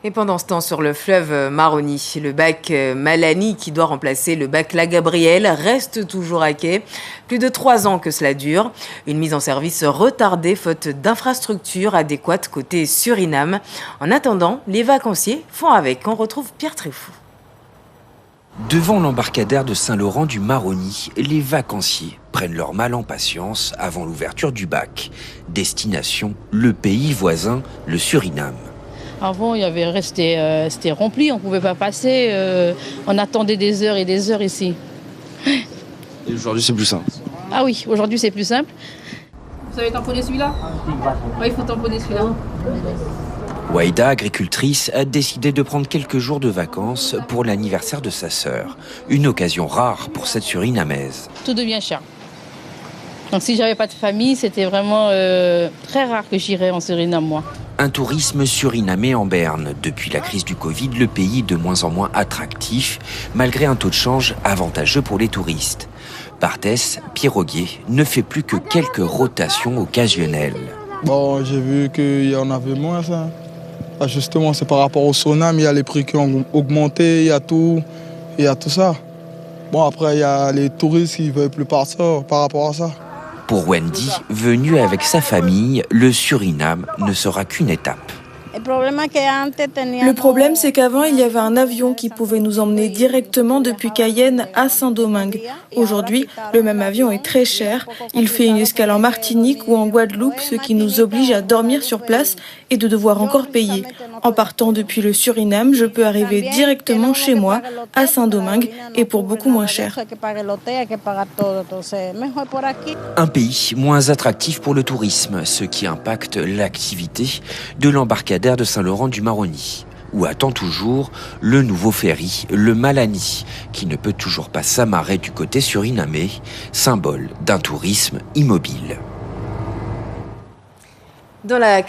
Et pendant ce temps, sur le fleuve Maroni, le bac Malani, qui doit remplacer le bac La Gabrielle, reste toujours à quai. Plus de 3 ans que cela dure. Une mise en service retardée faute d'infrastructures adéquates côté Suriname. En attendant, les vacanciers font avec. On retrouve Pierre Tréfou. Devant l'embarcadère de Saint-Laurent du Maroni, les vacanciers prennent leur mal en patience avant l'ouverture du bac. Destination, le pays voisin, le Suriname. Avant, il y avait c'était rempli, on ne pouvait pas passer. On attendait des heures et des heures ici. Et aujourd'hui, c'est plus simple. Ah oui, aujourd'hui, c'est plus simple. Vous savez tamponner celui-là? Oui, il faut tamponner celui-là. Waïda, agricultrice, a décidé de prendre quelques jours de vacances pour l'anniversaire de sa sœur. Une occasion rare pour cette Surinamaise. Tout devient cher. Donc si j'avais pas de famille, c'était vraiment très rare que j'irais en Suriname, moi. Un tourisme surinamais en berne. Depuis la crise du Covid, le pays est de moins en moins attractif, malgré un taux de change avantageux pour les touristes. Barthès, piroguier, ne fait plus que quelques rotations occasionnelles. Bon, j'ai vu qu'il y en avait moins, ça. Justement, c'est par rapport au Suriname, il y a les prix qui ont augmenté, il y a tout ça. Bon, après, il y a les touristes qui ne veulent plus partir par rapport à ça. Pour Wendy, venue avec sa famille, le Suriname ne sera qu'une étape. Le problème, c'est qu'avant, il y avait un avion qui pouvait nous emmener directement depuis Cayenne à Saint-Domingue. Aujourd'hui, le même avion est très cher. Il fait une escale en Martinique ou en Guadeloupe, ce qui nous oblige à dormir sur place et de devoir encore payer. En partant depuis le Suriname, je peux arriver directement chez moi, à Saint-Domingue, et pour beaucoup moins cher. Un pays moins attractif pour le tourisme, ce qui impacte l'activité de l'embarcadère de Saint-Laurent du Maroni, où attend toujours le nouveau ferry, le Malani, qui ne peut toujours pas s'amarrer du côté surinamais, symbole d'un tourisme immobile. Dans la